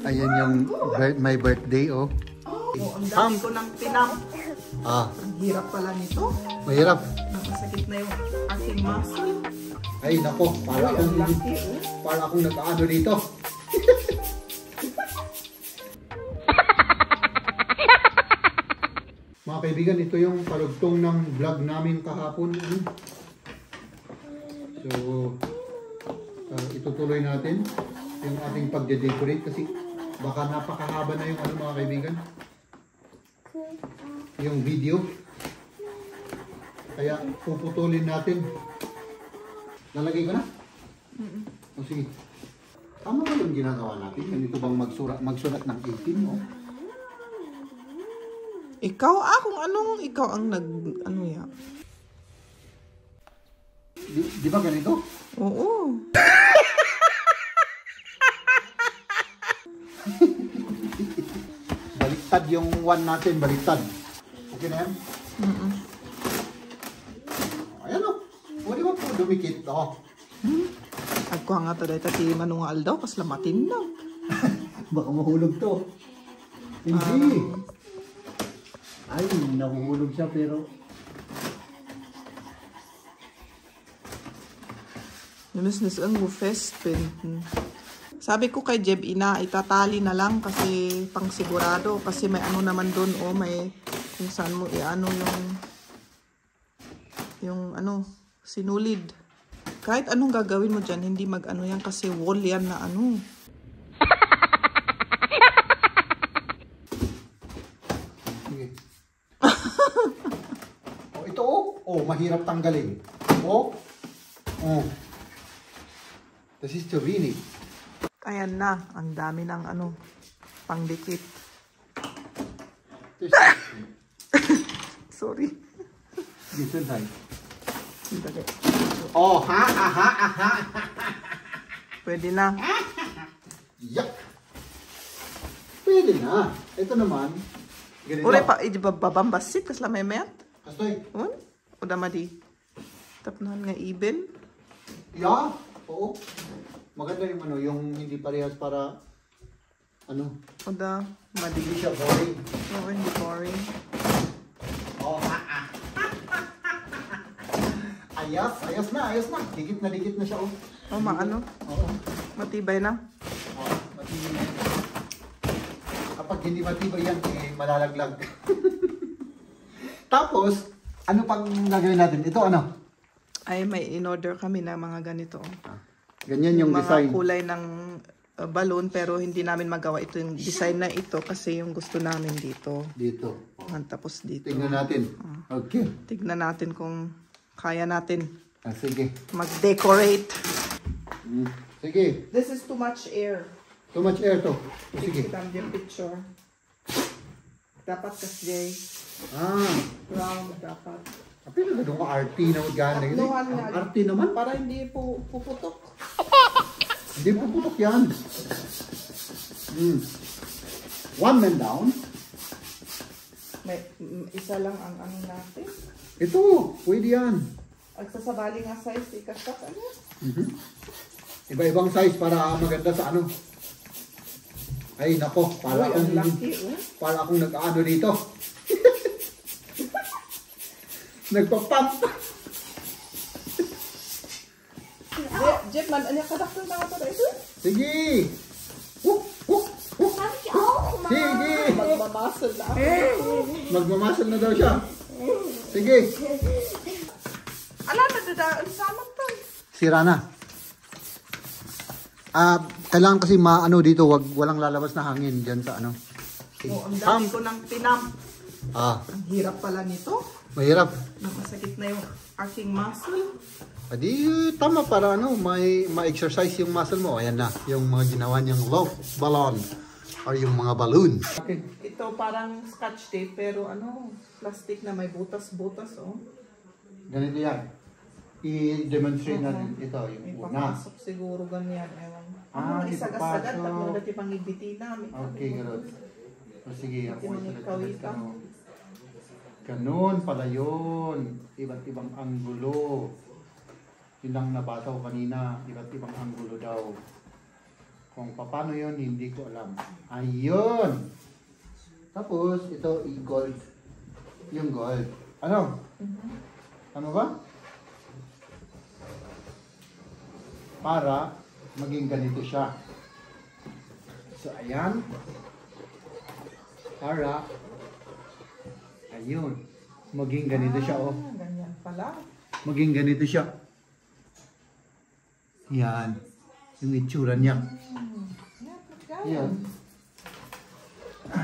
Ayan yung my birthday, oh. Ang dami ko ng pinam. Ang hirap pala nito. Mahirap. Nakasakit na yung aking muscle. Ay, nako. Para akong nag-ano dito. Mga kaibigan, ito yung palugtong ng vlog namin kahapon. So, itutuloy natin yung ating pagde-decorate kasi baka napakahaba na yung mga kaibigan. Yung video. Kaya puputulin natin. Lalagay ko na? O sige. Tama ba yung ginagawa natin? Ganito bang magsulat ng 18 mo? Ikaw, kung anong ikaw ang ano yan? Di ba ganito? Oo. Baliktad yung 1 natin, baliktad. Okay na yan? Ayan o. Pwede ba po dumikit? Ako nga ito dahil tati manungal daw, kas lamatin lang. Baka mahulog to. Hindi. Ay, nahuhulog siya pero... Numis ang fest pen. Sabi ko kay Jeb, itatali na lang kasi pang sigurado. Kasi may ano naman doon, may kung saan mo i-ano yung sinulid. Kahit anong gagawin mo dyan, hindi mag-ano yan kasi wall yan na ano. Sige. Ito mahirap tanggalin. This is Turini. Ayan na, ang dami ng pangdikit. Sorry. Dito na. Dali. Pwede na. Yuck. Pwede na. Ito naman. Ganito. Ure pa, babambasit, kas lamay mayat? Kastoy. O damadi. Tapnahan nga even. Yeah. Oo. Maganda yung yung hindi parehas para O da, madi. hindi siya boring. Oo, hindi boring. Ayos na. Dikit na siya, Maano? Oo. Matibay na. Matibay na. Kapag hindi matibay yan, malalaglag. Tapos, ano pang gagawin natin? Ito Ay, may in-order kami na mga ganito. Ganyan yung design. Mga kulay ng balloon, pero hindi namin magawa ito yung design na ito kasi yung gusto namin dito. Dito. Tapos dito. Tingnan natin. Okay. Tignan natin kung kaya natin Sige. mag-decorate. Sige. This is too much air. Too much air to. Sige. Kita mo yung picture. Dapat kasi round dapat. Pero na doon ka RT na gano'n. Tatluhan nga. RT naman? Para hindi puputok. Hindi puputok yan. 1 man down. May isa lang ang natin. Ito, pwede yan. Agsasabali nga size, ikasak Iba-ibang size para maganda sa Ay, nako. Para akong nag-ano dito. Nagpa-pump. Jeff, ano kadakto na ito ito? Sige. Sige. Magmamasal na ako. Magmamasal na daw siya. Sige. Ala, nadadaan sa amin to. Sira na. Kailangan kasi dito, walang lalabas na hangin dyan sa ang dami ko ng pinam. Ang hirap pala nito. Mahirap. Nakasakit na yung aking muscle. Adi, tama para ma-exercise yung muscle mo. Ayan na, yung mga ginawa niyang love ballon or yung mga balloon. Okay. Ito parang scotch tape pero plastic na may butas-butas Ganito yan. I-demonstrate natin ito, yung may una. papasok siguro ganyan. ipapasok. Isagasagad, tapos dati pangibiti namin. Okay, garot. Sige, ako Ikawi ka. Ganun pala yun. Iba't ibang anggulo. Yun lang nabasa ko kanina, iba't ibang anggulo daw. Kung paano yun, hindi ko alam. Ayun! Tapos, ito, i-gold. Yung gold. Ano? Ano ba? Para maging ganito siya. So, ayan. Para, ayun. Maging ganito siya, oh. Ganyan pala. Maging ganito siya. Yan. Yung itsura niya. Yan.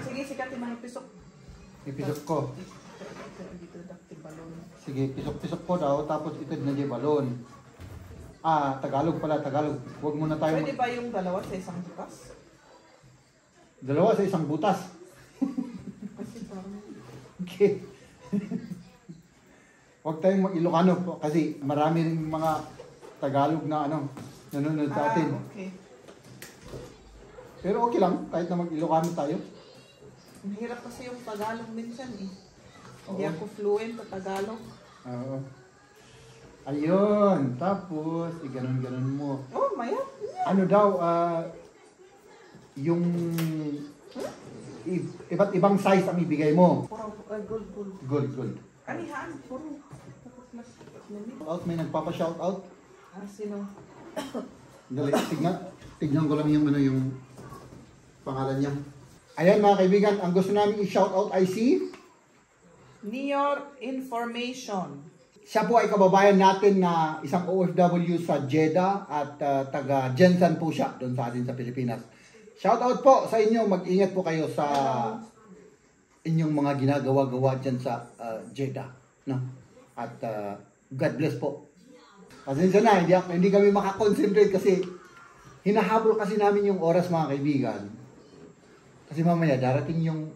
Sige, sikatin mo yung pisok. Ipisok ko. Dito, dakti balon. Sige, pisok-pisok ko daw. Tapos ito na yung balon. Ah, Tagalog pala, Tagalog. Huwag muna tayo. Pwede ba yung dalawa sa isang bukas? Dalawa sa isang butas. Kasi parang... Okay. Huwag tayong mag-Ilocano po kasi marami rin mga Tagalog na ano, nanonood sa atin. Okay. Pero okay lang, kahit na mag-Ilocano tayo. Mahirap kasi yung Tagalog minsan eh. Hindi Oo. ako fluent sa Tagalog. Oo. Ayun, tapos, ganon-ganon mo. Oh, maya. Ano daw, yung iba't ibang size ang ibigay mo. Puro gold. Good, good. Kanihan, puro. Tapos mas minute. Out, may nagpapa-shout out. Sino? Dali, tignan ko lang yung ano yung pangalan niya. Ayan mga kaibigan, ang gusto namin i-shout out ay si Nior Information. siya po ay kababayan natin na isang OFW sa Jeddah at taga Jensan po siya doon sa atin sa Pilipinas. Shout out po sa inyo, mag-ingat po kayo sa inyong mga ginagawa-gawa dyan sa Jeddah, no? At God bless po. Pasensya na, hindi kami makakonsentrate kasi hinahabol kasi namin yung oras mga kaibigan. Kasi mamaya darating yung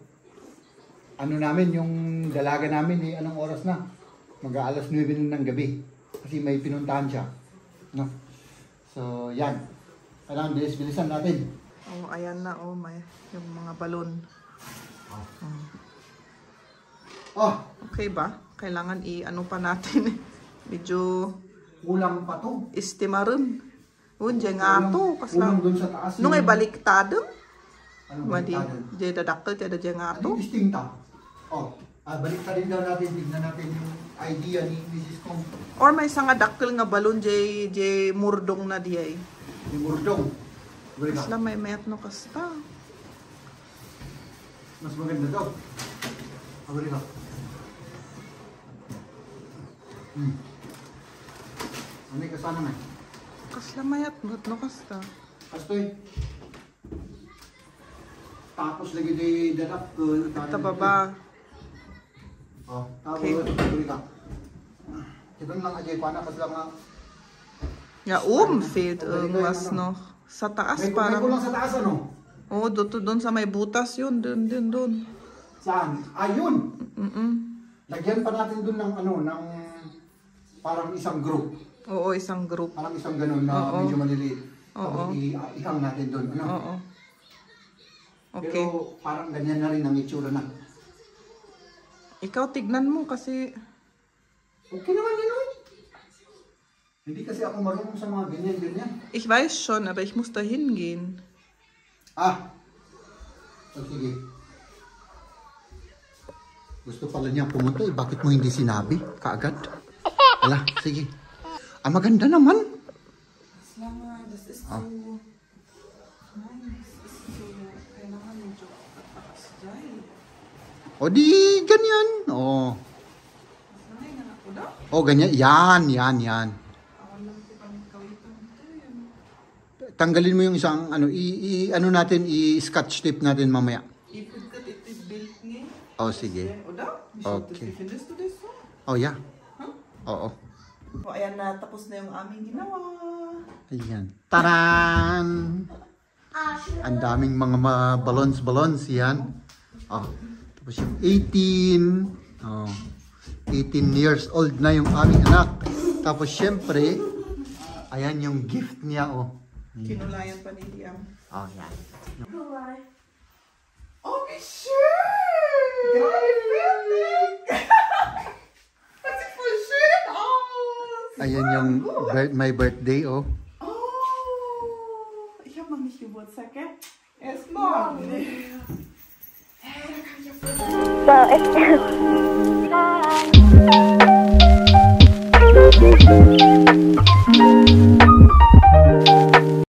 ano namin, yung dalaga namin eh, anong oras na? Mag-aalas 9 ng gabi. Kasi may pinuntahan siya. No? So, yan. Kailangan bilis-bilisan natin. Oh, ayan na. Oh, may yung mga balon. Oh, Okay ba? Kailangan i-ano pa natin. Medyo kulang pa to. istimarum. Diyan nga to. Kulang dun sa taas. Nung ay baliktadem. Ano Madi, baliktadem? diyan dadakkel, diyan nga to. Ano distinta? Oh, balik ka rin daw natin. Tignan natin yung idea ni Mrs. Kong. Or may isang dakkel nga balon, diyan murdong na diyan. Yung murdong. Balik ka. Isla may mayat no kasta. Mas maganda daw. Balik ka. Ano yung kasana na? Kasla mayat no kasta. Kastoy. Tapos lagi di dadap ko. Ito baba. Oh, tapos Okay. balik ka. Ibang lang aja paana kasi lang nga. Ya fed mas no. Sa taas May parang. kulang sa taas ano? Oh, doon sa may butas yun. Doon. Saan? Ayun! Mm-mm. Lagyan pa natin dun ng ano, ng parang isang group. Oo, isang group. Parang isang ganun na Oo. medyo maliliit. Oo. Tapos ihang natin dun. Ano? Oo. Okay. Pero parang ganyan na rin ang itsura na. Ikaw tignan mo kasi Okay naman yun, oy. Hindi kasi ako marunong sa mga ganyan. ich weiß schon, aber ich muss da hingehen. Ah! So, sige. Gusto pala niya pumunta eh. Bakit mo hindi sinabi kaagad? Ala, sige. Ah, maganda naman. Das ist so... Nein, das ist so... Kailangan medyo kataas dyan. O di, ganyan. O. Sanay na ako daw. O, ganyan. Yan. Awan lang ko kami kawitan. Tanggalin mo yung isang, ano, ano natin, i-scotch tape natin mamaya. Ipagkat ito built niya. O, sige. O daw? Okay. Findest du das so? O, yeah. Huh? Oo. O ayan na, tapos na yung aming ginawa. Ayan. Taran! Ang daming mga balons yan. Oh. Tapos yung 18. Oh. 18 years old na yung aming anak. Tapos syempre, ayan yung gift niya. Oh. Kinulayan pa ni Liam. Oh, yan. Oh, wie schön! Grabe, fertig! Das sieht voll schön aus! Ayan yung my birthday, oh. Oh, ich habe noch nicht Geburtstag, gell? Erst morgen. So,